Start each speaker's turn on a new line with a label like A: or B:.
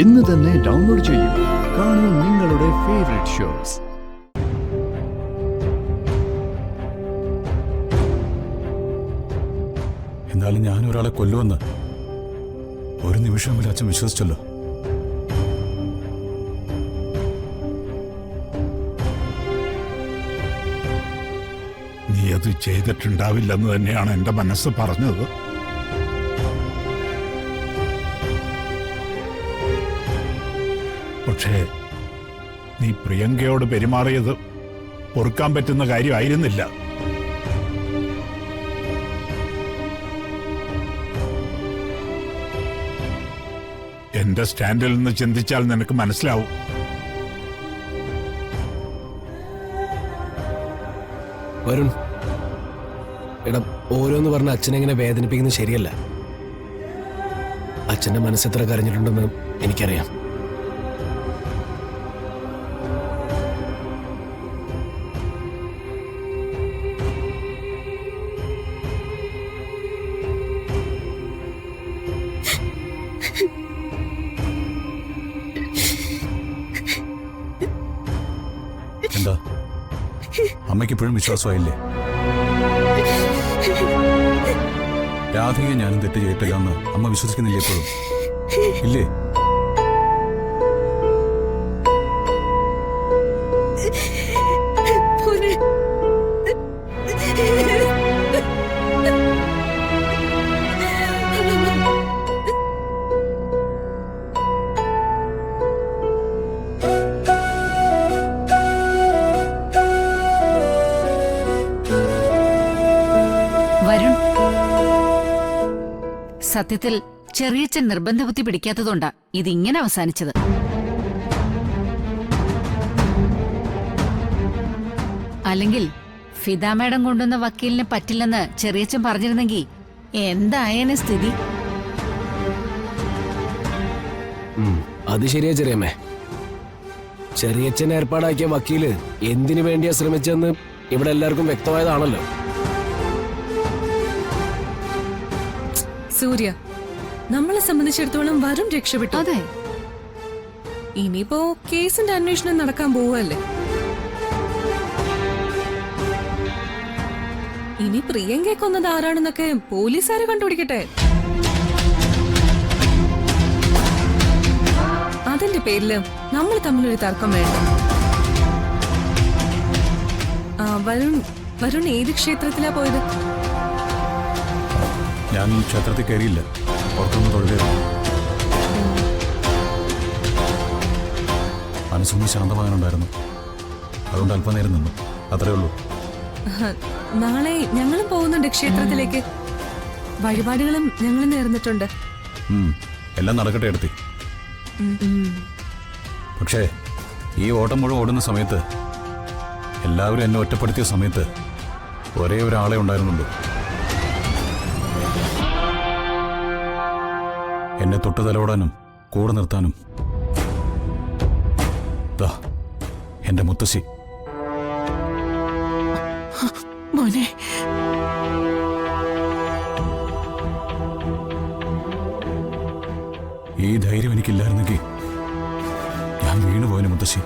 A: ഇന്ന് തന്നെ ഡൗൺലോഡ് ചെയ്യൂ. കാണൂ നിങ്ങളുടെ ഫേവറേറ്റ് ഷോസ്.
B: എന്നാലും ഞാൻ ഒരാളെ കൊല്ലുമെന്ന് ഒരു നിമിഷമെങ്കിലും അച്ഛൻ വിശ്വസിച്ചല്ലോ.
C: നീ അത് ചെയ്തിട്ടുണ്ടാവില്ലെന്ന് തന്നെയാണ് എൻ്റെ മനസ്സ് പറഞ്ഞത്. പക്ഷേ നീ പ്രിയങ്കയോട് പെരുമാറിയത് പൊറുക്കാൻ പറ്റുന്ന കാര്യമായിരുന്നില്ല. എന്റെ സ്റ്റാൻഡിൽ നിന്ന് ചിന്തിച്ചാൽ നിനക്ക് മനസ്സിലാവും.
D: വരുൺ, എടാ, ഓരോന്ന് പറഞ്ഞ അച്ഛനെങ്ങനെ വേദനിപ്പിക്കുന്നത് ശരിയല്ല. അച്ഛന്റെ മനസ്സെത്ര കരഞ്ഞിട്ടുണ്ടെന്ന് എനിക്കറിയാം.
B: എന്താ അമ്മയ്ക്ക് ഇപ്പോഴും വിശ്വാസമായില്ലേ? രാധികയെ ഞാനും തെറ്റ് ചെയ്തിട്ടില്ല എന്ന് അമ്മ വിശ്വസിക്കുന്നില്ലേ ഇപ്പോഴും? ഇല്ലേ?
E: വരുൺ, സത്യത്തിൽ ചെറിയച്ഛൻ നിർബന്ധബുദ്ധി പിടിക്കാത്തതുകൊണ്ടാ ഇതിങ്ങനെ അവസാനിച്ചത്. അല്ലെങ്കിൽ ഫിദ മേഡം കൊണ്ടുവന്ന വക്കീലിന് പറ്റില്ലെന്ന് ചെറിയച്ഛൻ പറഞ്ഞിരുന്നെങ്കിൽ എന്തായേനെ സ്ഥിതി?
D: അത് ശരിയാ ചെറിയമ്മേ. ചെറിയച്ഛൻ ഏർപ്പാടാക്കിയ വക്കീല് എന്തിനു വേണ്ടിയാ ശ്രമിച്ചെന്ന് ഇവിടെ എല്ലാവർക്കും വ്യക്തമായതാണല്ലോ.
F: സൂര്യ, നമ്മളെ സംബന്ധിച്ചിടത്തോളം വരുൺ രക്ഷപ്പെട്ടു.
E: അതെ,
F: ഇനിയിപ്പോ കേസിന്റെ അന്വേഷണം നടക്കാൻ പോവല്ലേ. ഇനി പ്രിയങ്കയെ കൊന്നത് ആരാണെന്നൊക്കെ പോലീസുകാര് കണ്ടുപിടിക്കട്ടെ. അതിന്റെ പേരില് നമ്മൾ തമ്മിലൊരു തർക്കം വേണ്ട. വരുൺ ഏത് ക്ഷേത്രത്തിലാ പോയത്?
B: ഞാൻ ക്ഷേത്രത്തിൽ കയറിയില്ല, പുറത്തൊന്ന് തൊഴുതായിരുന്നു. മനസ്സൊന്ന് ശാന്തമാകാനുണ്ടായിരുന്നു, അതുകൊണ്ട് അല്പനേരം നിന്നു, അത്രേ ഉള്ളൂ.
F: നാളെ ഞങ്ങളും പോകുന്നുണ്ട് ക്ഷേത്രത്തിലേക്ക്. വഴിപാടുകളും ഞങ്ങൾ നേർന്നിട്ടുണ്ട്.
B: എല്ലാം നടക്കട്ടെ എടുത്തി. പക്ഷേ ഈ ഓട്ടം മുഴുവൻ ഓടുന്ന സമയത്ത്, എല്ലാവരും എന്നെ ഒറ്റപ്പെടുത്തിയ സമയത്ത് ഒരേ ഒരാളെ ഉണ്ടായിരുന്നുള്ളൂ. എന്നെ തൊട്ടു തലോടാനും കൂടെ നിർത്താനും. ദാ എന്റെ മുത്തശ്ശി.
F: മോനെ,
B: ഈ ധൈര്യം എനിക്കില്ലായിരുന്നെങ്കിൽ ഞാൻ വീണുപോയനെ മുത്തശ്ശി.